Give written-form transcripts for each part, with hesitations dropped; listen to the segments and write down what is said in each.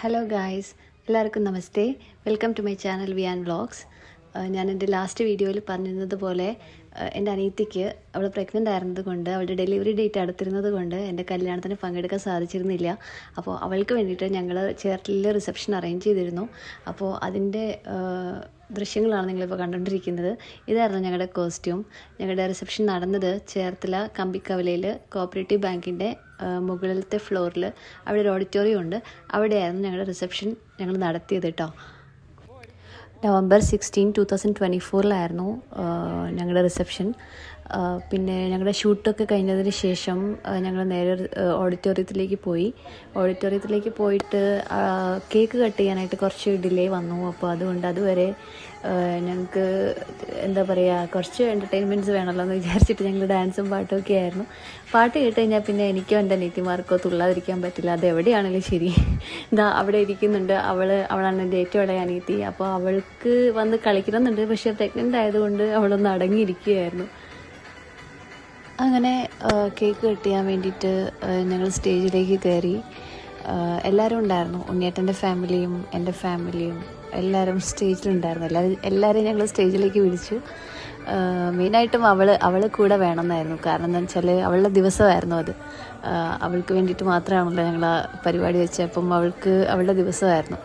Hello guys, എല്ലാവർക്കും നമസ്തേ. Welcome to my channel V and vlogs. ഞാൻ എൻ്റെ ലാസ്റ്റ് വീഡിയോയിൽ പറഞ്ഞിരുന്നത് പോലെ എൻ്റെ അനിയത്തിക്ക് അവൾ പ്രഗ്നൻ്റ് ആയിരുന്നത് കൊണ്ട് അവളുടെ ഡെലിവറി ഡേറ്റ് അടുത്തിരുന്നത് കൊണ്ട് എൻ്റെ കല്യാണത്തിന് പങ്കെടുക്കാൻ സാധിച്ചിരുന്നില്ല. അപ്പോൾ അവൾക്ക് വേണ്ടിയിട്ട് ഞങ്ങൾ ചേർത്തലയിൽ റിസപ്ഷൻ അറേഞ്ച് ചെയ്തിരുന്നു. അപ്പോൾ അതിൻ്റെ ദൃശ്യങ്ങളാണ് നിങ്ങളിപ്പോൾ കണ്ടുകൊണ്ടിരിക്കുന്നത്. ഇതായിരുന്നു ഞങ്ങളുടെ കോസ്റ്റ്യൂം. ഞങ്ങളുടെ റിസപ്ഷൻ നടന്നത് ചേർത്തല കമ്പിക്കവലയിൽ കോഓപ്പറേറ്റീവ് ബാങ്കിൻ്റെ മുകളിലത്തെ ഫ്ലോറിൽ അവിടെ ഒരു ഓഡിറ്റോറിയം ഉണ്ട്. അവിടെയായിരുന്നു ഞങ്ങളുടെ റിസപ്ഷൻ ഞങ്ങൾ നടത്തിയത് കേട്ടോ. November 16, 2024 ഞങ്ങളുടെ റിസപ്ഷൻ. പിന്നെ ഞങ്ങളുടെ ഷൂട്ടൊക്കെ കഴിഞ്ഞതിന് ശേഷം ഞങ്ങൾ നേരെ ഓഡിറ്റോറിയത്തിലേക്ക് പോയിട്ട് കേക്ക് കട്ട് ചെയ്യാനായിട്ട് കുറച്ച് ഡിലേ വന്നു. അപ്പോൾ അതുകൊണ്ട് അതുവരെ ഞങ്ങൾക്ക് എന്താ പറയുക, കുറച്ച് എൻ്റർടൈൻമെൻറ്റ്സ് വേണമല്ലോ എന്ന് വിചാരിച്ചിട്ട് ഞങ്ങൾ ഡാൻസും പാട്ടുമൊക്കെ ആയിരുന്നു. പാട്ട് കേട്ട് കഴിഞ്ഞാൽ പിന്നെ എനിക്കോ എൻ്റെ അനിയത്തിമാർക്കോ തുള്ളാതിരിക്കാൻ പറ്റില്ല. അതെവിടെയാണെങ്കിലും ശരി. ഇതാ അവിടെ ഇരിക്കുന്നുണ്ട്. അവളാണ് എൻ്റെ ഏറ്റവും ഇളയ അനിയത്തി. അപ്പോൾ അവൾക്ക് വന്ന് കളിക്കണമെന്നുണ്ട്, പക്ഷേ പ്രഗ്നൻ്റ് ആയതുകൊണ്ട് അവളൊന്ന് അടങ്ങിയിരിക്കുകയായിരുന്നു. അങ്ങനെ കേക്ക് കട്ട് ചെയ്യാൻ വേണ്ടിയിട്ട് ഞങ്ങൾ സ്റ്റേജിലേക്ക് കയറി. എല്ലാവരും ഉണ്ടായിരുന്നു. ഉണ്ണിയേട്ടൻ്റെ ഫാമിലിയും എൻ്റെ ഫാമിലിയും എല്ലാവരും സ്റ്റേജിലുണ്ടായിരുന്നു. എല്ലാവരെയും ഞങ്ങൾ സ്റ്റേജിലേക്ക് വിളിച്ചു. മെയിനായിട്ടും അവൾ കൂടെ വേണമെന്നായിരുന്നു. കാരണം എന്താണെന്ന് വെച്ചാൽ അവളുടെ ദിവസമായിരുന്നു അത്. അവൾക്ക് വേണ്ടിയിട്ട് മാത്രമാണല്ലോ ഞങ്ങൾ ആ പരിപാടി വെച്ചത്. അപ്പം അവളുടെ ദിവസമായിരുന്നു.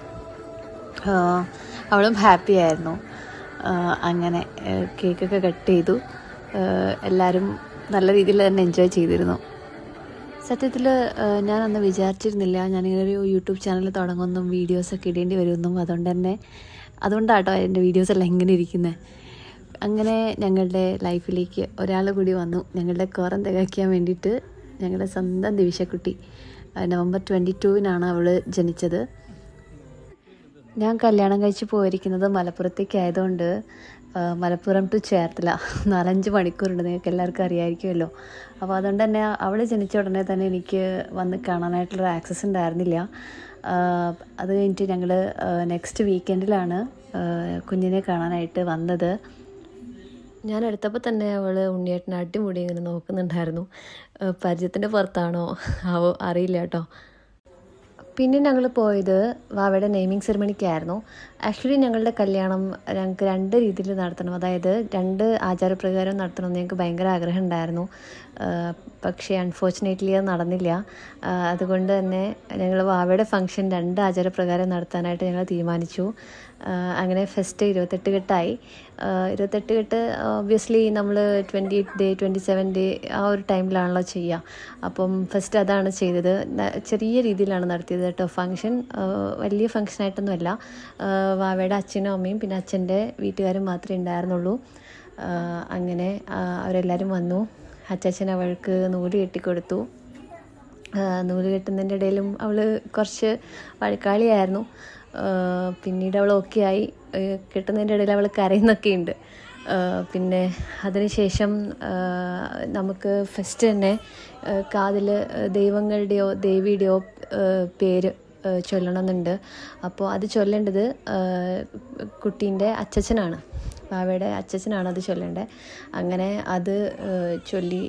അവളും ഹാപ്പി ആയിരുന്നു. അങ്ങനെ കേക്കൊക്കെ കട്ട് ചെയ്തു. എല്ലാവരും നല്ല രീതിയിൽ തന്നെ എൻജോയ് ചെയ്തിരുന്നു. സത്യത്തിൽ ഞാൻ അന്ന് വിചാരിച്ചിരുന്നില്ല ഞാനിങ്ങനെ ഒരു യൂട്യൂബ് ചാനൽ തുടങ്ങുമെന്നും വീഡിയോസൊക്കെ ഇടേണ്ടി വരുമെന്നും. അതുകൊണ്ടാട്ടോ എൻ്റെ വീഡിയോസെല്ലാം ഇങ്ങനെ ഇരിക്കുന്നത്. അങ്ങനെ ഞങ്ങളുടെ ലൈഫിലേക്ക് ഒരാൾ കൂടി വന്നു, ഞങ്ങളുടെ കോറം തികയ്ക്കാൻ വേണ്ടിയിട്ട്. ഞങ്ങളുടെ സ്വന്തം ദിവിഷക്കുട്ടി. November 22 അവൾ ജനിച്ചത്. ഞാൻ കല്യാണം കഴിച്ച് പോയിരിക്കുന്നത് മലപ്പുറത്തേക്കായതുകൊണ്ട് മലപ്പുറം ടു ചേർത്തല 4-5 മണിക്കൂറുണ്ട്. നിങ്ങൾക്ക് എല്ലാവർക്കും അറിയാമായിരിക്കുമല്ലോ. അപ്പോൾ അതുകൊണ്ട് തന്നെ അവൾ ജനിച്ച ഉടനെ തന്നെ എനിക്ക് വന്ന് കാണാനായിട്ടുള്ളൊരു ആക്സസ് ഉണ്ടായിരുന്നില്ല. അത് കഴിഞ്ഞിട്ട് ഞങ്ങൾ നെക്സ്റ്റ് വീക്കെൻഡിലാണ് കുഞ്ഞിനെ കാണാനായിട്ട് വന്നത്. ഞാൻ എടുത്തപ്പോൾ തന്നെ അവൾ ഉണ്ണിയേട്ടനെ അടിമുടി ഇങ്ങനെ നോക്കുന്നുണ്ടായിരുന്നു. പരിചയത്തിൻ്റെ പുറത്താണോ അറിയില്ല കേട്ടോ. പിന്നെ ഞങ്ങൾ പോയത് വാവയുടെ നെയിമിങ് സെറിമണിക്കായിരുന്നു. ആക്ച്വലി ഞങ്ങളുടെ കല്യാണം ഞങ്ങൾക്ക് 2 രീതിയിൽ നടത്തണം, അതായത് 2 ആചാരപ്രകാരം നടത്തണമെന്ന് ഞങ്ങൾക്ക് ഭയങ്കര ആഗ്രഹം ഉണ്ടായിരുന്നു. പക്ഷേ അൺഫോർച്ചുനേറ്റ്ലി അത് നടന്നില്ല. അതുകൊണ്ട് തന്നെ ഞങ്ങൾ വാവയുടെ ഫംഗ്ഷൻ 2 ആചാരപ്രകാരം നടത്താനായിട്ട് ഞങ്ങൾ തീരുമാനിച്ചു. അങ്ങനെ ഫസ്റ്റ് 28 കെട്ടായി. 28 കെട്ട് ഒബ്വിയസ്ലി നമ്മൾ 28 ഡേ 27 ഡേ ആ ഒരു ടൈമിലാണല്ലോ ചെയ്യുക. അപ്പം ഫസ്റ്റ് അതാണ് ചെയ്തത്. ചെറിയ രീതിയിലാണ് നടത്തിയത് കേട്ടോ ഫംഗ്ഷൻ. വലിയ ഫംഗ്ഷനായിട്ടൊന്നുമല്ല. വാവയുടെ അച്ഛനും അമ്മയും പിന്നെ അച്ഛൻ്റെ വീട്ടുകാരും മാത്രമേ ഉണ്ടായിരുന്നുള്ളൂ. അങ്ങനെ അവരെല്ലാവരും വന്നു. അച്ചാച്ചൻ അവൾക്ക് നൂല് കെട്ടിക്കൊടുത്തു. നൂല് കെട്ടുന്നതിൻ്റെ ഇടയിലും അവൾ കുറച്ച് വഴക്കാളിയായിരുന്നു. പിന്നീട് അവൾ ഓക്കെ ആയി. കെട്ടുന്നതിൻ്റെ ഇടയിൽ അവൾ കരയുന്നൊക്കെ ഉണ്ട്. പിന്നെ അതിനുശേഷം നമുക്ക് ഫസ്റ്റ് തന്നെ കാതിൽ ദൈവങ്ങളുടെയോ ദേവിയുടെയോ പേര് ചൊല്ലണമെന്നുണ്ട്. അപ്പോൾ അത് ചൊല്ലേണ്ടത് കുട്ടീൻ്റെ അച്ചച്ചനാണ്, വാവയുടെ അച്ചച്ചനാണ് അത് ചൊല്ലേണ്ടത്. അങ്ങനെ അത് ചൊല്ലി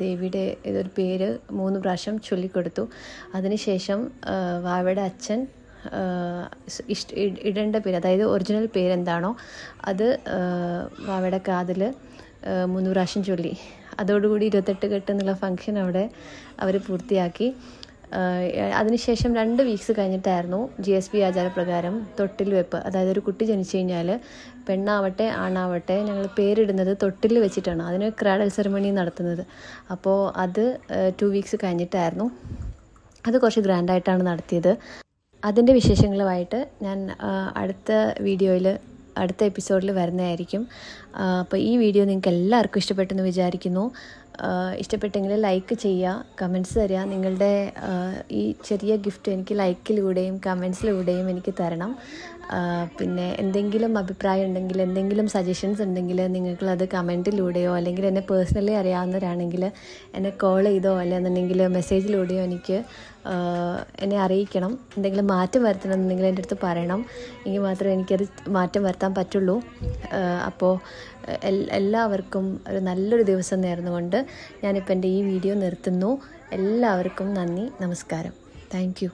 ദേവിയുടെ ഇതൊരു പേര് 3 പ്രാവശ്യം ചൊല്ലിക്കൊടുത്തു. അതിനുശേഷം വാവയുടെ അച്ഛൻ ഇടേണ്ട പേര്, അതായത് ഒറിജിനൽ പേരെന്താണോ അത് വാവയുടെ കാതിൽ 3 പ്രാവശ്യം ചൊല്ലി. അതോടുകൂടി 28 കെട്ട് എന്നുള്ള ഫംഗ്ഷൻ അവിടെ അവർ പൂർത്തിയാക്കി. അതിനുശേഷം 2 വീക്സ് കഴിഞ്ഞിട്ടായിരുന്നു GSB ആചാരപ്രകാരം തൊട്ടിൽ വെപ്പ്. അതായത് ഒരു കുട്ടി ജനിച്ചു കഴിഞ്ഞാൽ പെണ്ണാവട്ടെ ആണാവട്ടെ ഞങ്ങൾ പേരിടുന്നത് തൊട്ടിൽ വെച്ചിട്ടാണ്. അതിന് ക്രാഡൽ സെറിമണി നടത്തുന്നത്. അപ്പോൾ അത് 2 വീക്സ് കഴിഞ്ഞിട്ടായിരുന്നു. അത് കുറച്ച് ഗ്രാൻഡായിട്ടാണ് നടത്തിയത്. അതിൻ്റെ വിശേഷങ്ങളുമായിട്ട് ഞാൻ അടുത്ത എപ്പിസോഡിൽ വരുന്നതായിരിക്കും. അപ്പോൾ ഈ വീഡിയോ നിങ്ങൾക്ക് എല്ലാവർക്കും ഇഷ്ടപ്പെട്ടെന്ന് വിചാരിക്കുന്നു. ഇഷ്ടപ്പെട്ടെങ്കിൽ ലൈക്ക് ചെയ്യുക, കമൻറ്റ്സ് തരിക. നിങ്ങളുടെ ഈ ചെറിയ ഗിഫ്റ്റ് എനിക്ക് ലൈക്കിലൂടെയും കമൻറ്റ്സിലൂടെയും എനിക്ക് തരണം. പിന്നെ എന്തെങ്കിലും അഭിപ്രായം ഉണ്ടെങ്കിൽ, എന്തെങ്കിലും സജഷൻസ് ഉണ്ടെങ്കിൽ നിങ്ങൾക്കത് കമൻറ്റിലൂടെയോ അല്ലെങ്കിൽ എന്നെ പേഴ്സണലി അറിയാവുന്നവരാണെങ്കിൽ എന്നെ കോൾ ചെയ്തോ അല്ലെന്നുണ്ടെങ്കിൽ മെസ്സേജിലൂടെയോ എന്നെ അറിയിക്കണം. എന്തെങ്കിലും മാറ്റം വരുത്തണമെന്നുണ്ടെങ്കിൽ എൻ്റെ അടുത്ത് പറയണം. എങ്കിൽ മാത്രമേ എനിക്കത് മാറ്റം വരുത്താൻ പറ്റുള്ളൂ. അപ്പോൾ എല്ലാവർക്കും ഒരു നല്ലൊരു ദിവസം നേർന്നുകൊണ്ട് ഞാനിപ്പോൾ എൻ്റെ ഈ വീഡിയോ നിർത്തുന്നു. എല്ലാവർക്കും നന്ദി, നമസ്കാരം. Thank you.